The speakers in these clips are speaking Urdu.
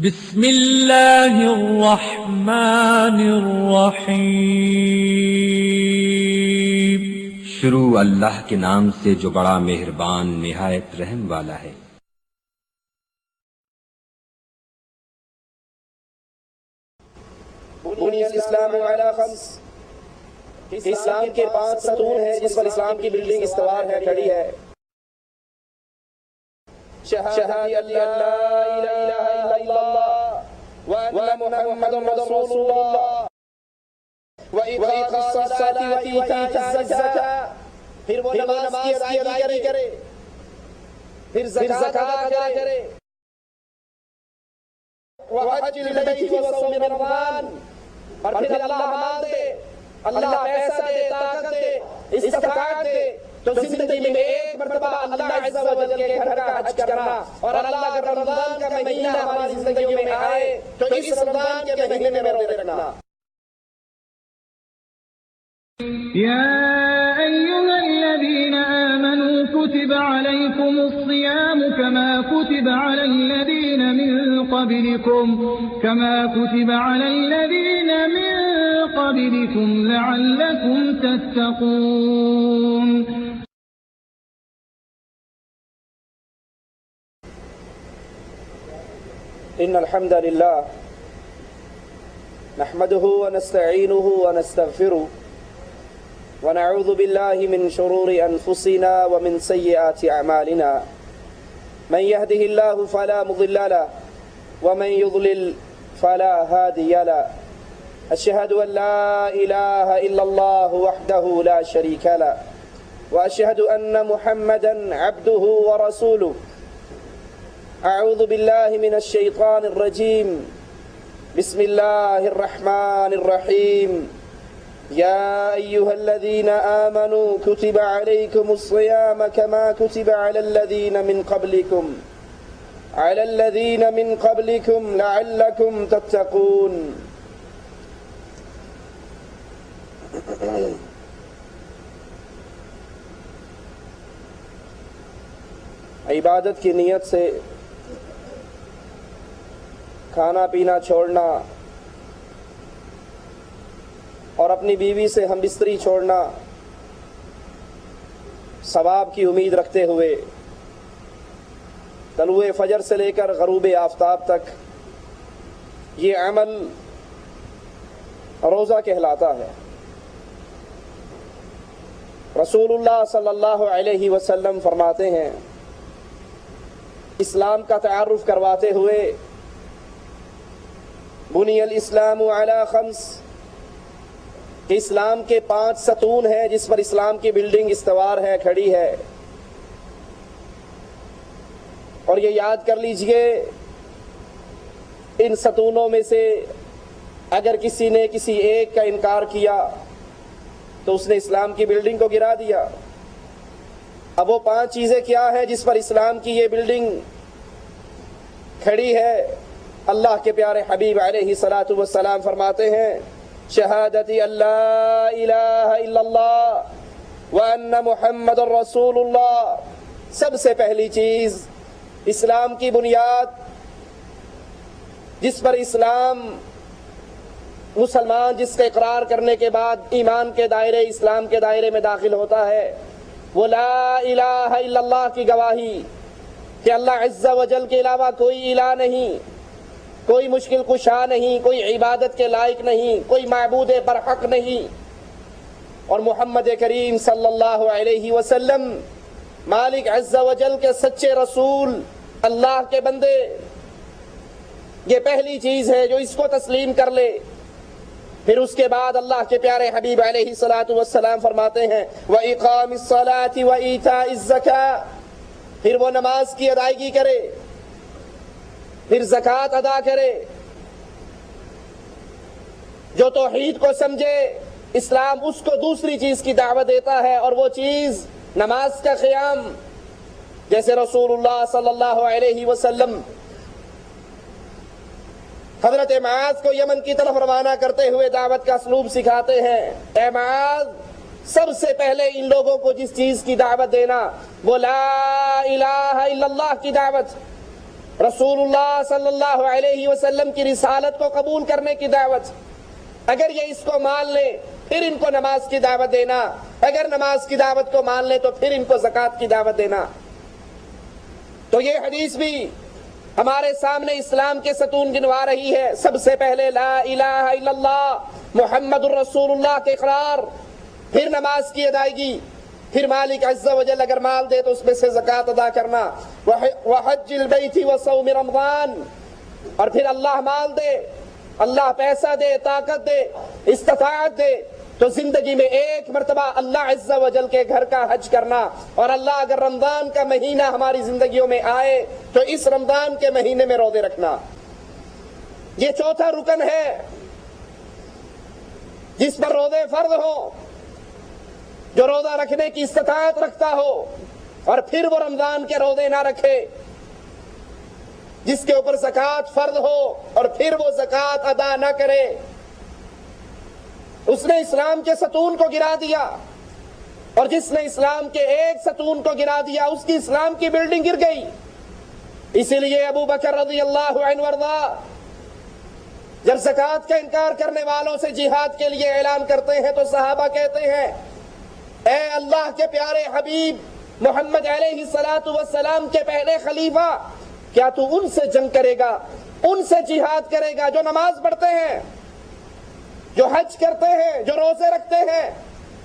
بسم اللہ الرحمن الرحیم۔ شروع اللہ کے نام سے جو بڑا مہربان نہایت رحم والا ہے۔ بنی الاسلام علی خمس، اسلام کے 5 ستون ہیں جس پر اسلام کی بلڈنگ استوار ہے، کھڑی ہے۔ شہادت لا الہ الا اللہ وان محمد رسول اللہ وإقام الصلاة وإیتاء الزکاة، پھر وہ نماز کی ادائیگی کرے، پھر زکوٰۃ ادا کرے، وحج البیت وصوم رمضان، اور پھر اللہ مال دے، اللہ پیسہ دے، طاقت دے، استطاعت دے، تو زندگی میں ایک مرتبہ اللہ عز و جل کے گھر کا حج کرنا، اور اللہ کا رمضان کا مہینہ ہماری زندگی میں آئے تو اس رمضان کے مہینے میں روزے رکھنا۔ يا أيها الذين آمنوا كتب عليكم الصيام كما كتب على الذين من قبلكم لعلكم تتقون۔ إن الحمد لله نحمده ونستعينه ونستغفره ونعوذ بالله من شرور أنفسنا ومن سيئات أعمالنا، من يهده الله فلا مضل له ومن يضلل فلا هادي له، أشهد أن لا إله إلا الله وحده لا شريك له، وأشهد أن محمدا عبده ورسوله۔ أعوذ بالله من الشيطان الرجيم، بسم الله الرحمن الرحيم، يا أيها الذين آمنوا كتب عليكم الصيام كما كتب على الذين من قبلكم لعلكم تتقون۔ عبادت کی نیت سے کھانا پینا چھوڑنا اور اپنی بیوی سے ہم بستری چھوڑنا، ثواب کی امید رکھتے ہوئے طلوع فجر سے لے کر غروب آفتاب تک یہ عمل روزہ کہلاتا ہے۔ رسول اللہ صلی اللہ علیہ وسلم فرماتے ہیں، اسلام کا تعارف کرواتے ہوئے، بنی الاسلام علی خمس، کہ اسلام کے 5 ستون ہیں جس پر اسلام کی بلڈنگ استوار ہے، کھڑی ہے۔ اور یہ یاد کر لیجئے، ان ستونوں میں سے اگر کسی نے کسی ایک کا انکار کیا تو اس نے اسلام کی بلڈنگ کو گرا دیا۔ اب وہ 5 چیزیں کیا ہیں جس پر اسلام کی یہ بلڈنگ کھڑی ہے؟ اللہ کے پیارے حبیب علیہ الصلاۃ والسلام فرماتے ہیں، شہادت اللہ الہ الا اللہ وان محمد رسول اللہ۔ سب سے پہلی چیز، اسلام کی بنیاد جس پر اسلام مسلمان جس کا اقرار کرنے کے بعد ایمان کے دائرے، اسلام کے دائرے میں داخل ہوتا ہے، وہ لا الہ الا اللہ کی گواہی کہ اللہ عز و جل کے علاوہ کوئی الہ نہیں، کوئی مشکل کشا نہیں، کوئی عبادت کے لائق نہیں، کوئی معبود برحق نہیں، اور محمد کریم صلی اللہ علیہ وسلم مالک عز و جل کے سچے رسول، اللہ کے بندے۔ یہ پہلی چیز ہے جو اس کو تسلیم کر لے۔ پھر اس کے بعد اللہ کے پیارے حبیب علیہ الصلاۃ والسلام فرماتے ہیں، وإقام الصلاة وإیتاء الزکاة، پھر وہ نماز کی ادائیگی کرے، پھر زکوٰۃ ادا کرے۔ جو توحید کو سمجھے، اسلام اس کو دوسری چیز کی دعوت دیتا ہے، اور وہ چیز نماز کا قیام۔ جیسے رسول اللہ صلی اللہ علیہ وسلم حضرت معاذ کو یمن کی طرف روانہ کرتے ہوئے دعوت کا اسلوب سکھاتے ہیں، اے معاذ، سب سے پہلے ان لوگوں کو جس چیز کی دعوت دینا وہ لا الہ الا اللہ کی دعوت، رسول اللہ صلی اللہ علیہ وسلم کی رسالت کو قبول کرنے کی دعوت. اگر یہ اس کو مان لیں پھر ان کو نماز کی دعوت دینا, اگر نماز کی دعوت کو مان لیں تو پھر ان کو زکوٰۃ کی دعوت دینا. تو یہ حدیث بھی ہمارے سامنے اسلام کے ستون گنوا رہی ہے. سب سے پہلے لا الہ الا اللہ محمد الرسول اللہ کے اقرار, پھر نماز کی ادائیگی, پھر مالک عز و جل اگر مال دے تو اس میں سے زکوٰۃ ادا کرنا, وحج البیت وصوم رمضان, اور پھر اللہ مال دے, اللہ پیسہ دے, طاقت دے, استطاعت دے تو زندگی میں ایک مرتبہ اللہ عز و جل کے گھر کا حج کرنا. اور اللہ اگر رمضان کا مہینہ ہماری زندگیوں میں آئے تو اس رمضان کے مہینے میں روزے رکھنا. یہ چوتھا رکن ہے جس پر روزے فرض ہو, جو روزہ رکھنے کی استطاعت رکھتا ہو اور پھر وہ رمضان کے روزے نہ رکھے. جس کے اوپر زکوٰۃ فرض ہو اور پھر وہ زکوٰۃ ادا نہ کرے, اس نے اسلام کے ستون کو گرا دیا. اور جس نے اسلام کے ایک ستون کو گرا دیا اس کی اسلام کی بلڈنگ گر گئی. اسی لیے ابو بکر رضی اللہ عنہ وارضا جب زکوٰۃ کا انکار کرنے والوں سے جہاد کے لیے اعلان کرتے ہیں تو صحابہ کہتے ہیں اے اللہ کے پیارے حبیب محمد علیہ الصلوۃ والسلام کے پہلے خلیفہ, کیا تو ان سے جنگ کرے گا, ان سے جہاد کرے گا جو نماز پڑھتے ہیں, جو حج کرتے ہیں, جو روزے رکھتے ہیں؟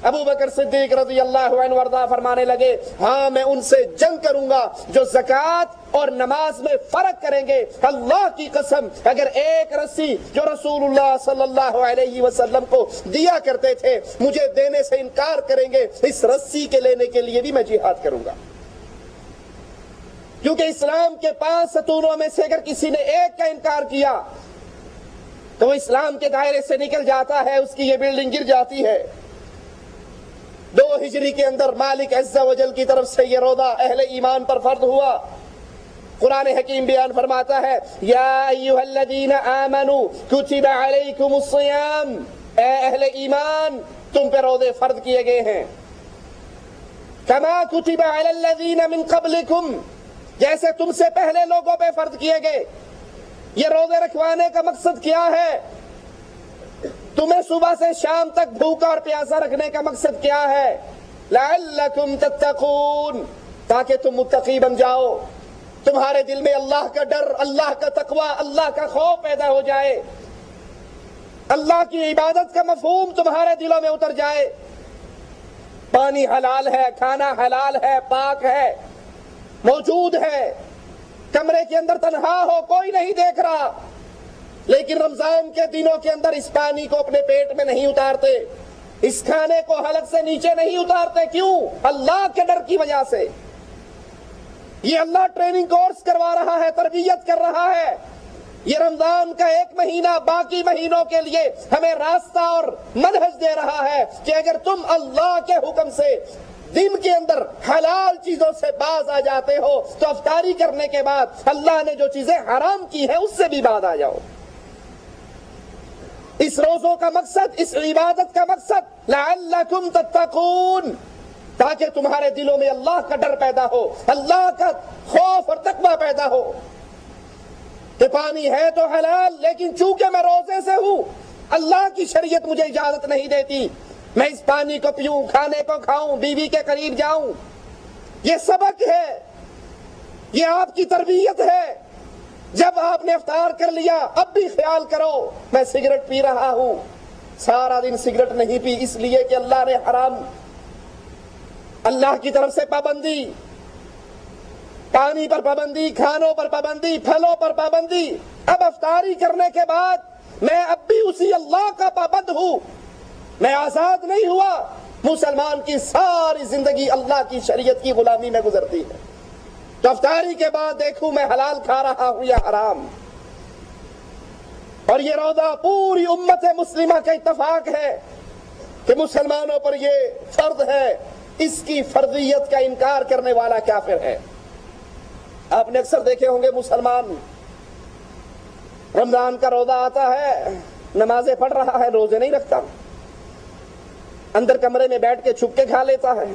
ابو بکر صدیق رضی اللہ عنہ وارضا فرمانے لگے ہاں میں ان سے جنگ کروں گا جو زکوٰۃ اور نماز میں فرق کریں گے. اللہ کی قسم اگر ایک رسی جو رسول اللہ صلی اللہ علیہ وسلم کو دیا کرتے تھے مجھے دینے سے انکار کریں گے, اس رسی کے لینے کے لیے بھی میں جہاد کروں گا. کیونکہ اسلام کے 5 ستونوں میں سے اگر کسی نے ایک کا انکار کیا تو وہ اسلام کے دائرے سے نکل جاتا ہے, اس کی یہ بلڈنگ گر جاتی ہے. 2 ہجری کے اندر مالک عز و جل کی طرف سے یہ روزہ اہل ایمان پر فرض ہوا. قرآن حکیم بیان فرماتا ہے یا ایھا الذین آمنوا کتب علیکم الصیام, اے اہل ایمان تم پہ روزے فرض کیے گئے ہیں. کما کتب علی الذین من قبلکم, جیسے تم سے پہلے لوگوں پہ فرض کیے گئے. یہ روزے رکھوانے کا مقصد کیا ہے؟ تمہیں صبح سے شام تک بھوکا اور پیاسا رکھنے کا مقصد کیا ہے؟ لعلکم تتقون, تاکہ تم متقی بن جاؤ, تمہارے دل میں اللہ کا ڈر, اللہ کا تقوی, اللہ کا خوف پیدا ہو جائے, اللہ کی عبادت کا مفہوم تمہارے دلوں میں اتر جائے. پانی حلال ہے, کھانا حلال ہے, پاک ہے, موجود ہے, کمرے کے اندر تنہا ہو, کوئی نہیں دیکھ رہا, لیکن رمضان کے دنوں کے اندر اس پانی کو اپنے پیٹ میں نہیں اتارتے, اس کھانے کو حلق سے نیچے نہیں اتارتے. کیوں؟ اللہ کے ڈر کی وجہ سے. یہ اللہ ٹریننگ کورس کروا رہا ہے, تربیت کر رہا ہے. یہ رمضان کا 1 مہینہ باقی مہینوں کے لیے ہمیں راستہ اور منہج دے رہا ہے کہ اگر تم اللہ کے حکم سے دن کے اندر حلال چیزوں سے باز آ جاتے ہو تو افطاری کرنے کے بعد اللہ نے جو چیزیں حرام کی ہیں اس سے بھی باز آ جاؤ. اس روزوں کا مقصد, اس عبادت کا مقصد لعلکم تتقون, تاکہ تمہارے دلوں میں اللہ کا ڈر پیدا ہو, اللہ کا خوف اور تقوی پیدا ہو. کہ پانی ہے تو حلال, لیکن چونکہ میں روزے سے ہوں اللہ کی شریعت مجھے اجازت نہیں دیتی میں اس پانی کو پیوں, کھانے کو کھاؤں, بیوی کے قریب جاؤں. یہ سبق ہے, یہ آپ کی تربیت ہے. جب آپ نے افطار کر لیا اب بھی خیال کرو میں سگریٹ پی رہا ہوں, سارا دن سگریٹ نہیں پی, اس لیے کہ اللہ نے حرام, اللہ کی طرف سے پابندی, پانی پر پابندی, کھانوں پر پابندی, پھلوں پر پابندی. اب افطاری کرنے کے بعد میں اب بھی اسی اللہ کا پابند ہوں, میں آزاد نہیں ہوا. مسلمان کی ساری زندگی اللہ کی شریعت کی غلامی میں گزرتی ہے. تو افطاری کے بعد دیکھوں میں حلال کھا رہا ہوں یا حرام. اور یہ روزہ پوری امت مسلمہ کا اتفاق ہے کہ مسلمانوں پر یہ فرض ہے, اس کی فرضیت کا انکار کرنے والا کافر ہے. آپ نے اکثر دیکھے ہوں گے مسلمان رمضان کا روزہ آتا ہے, نمازیں پڑھ رہا ہے, روزے نہیں رکھتا, اندر کمرے میں بیٹھ کے چھپ کے کھا لیتا ہے.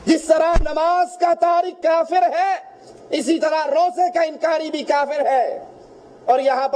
جس طرح نماز کا تارک کافر ہے اسی طرح روزے کا انکاری بھی کافر ہے. اور یہاں پر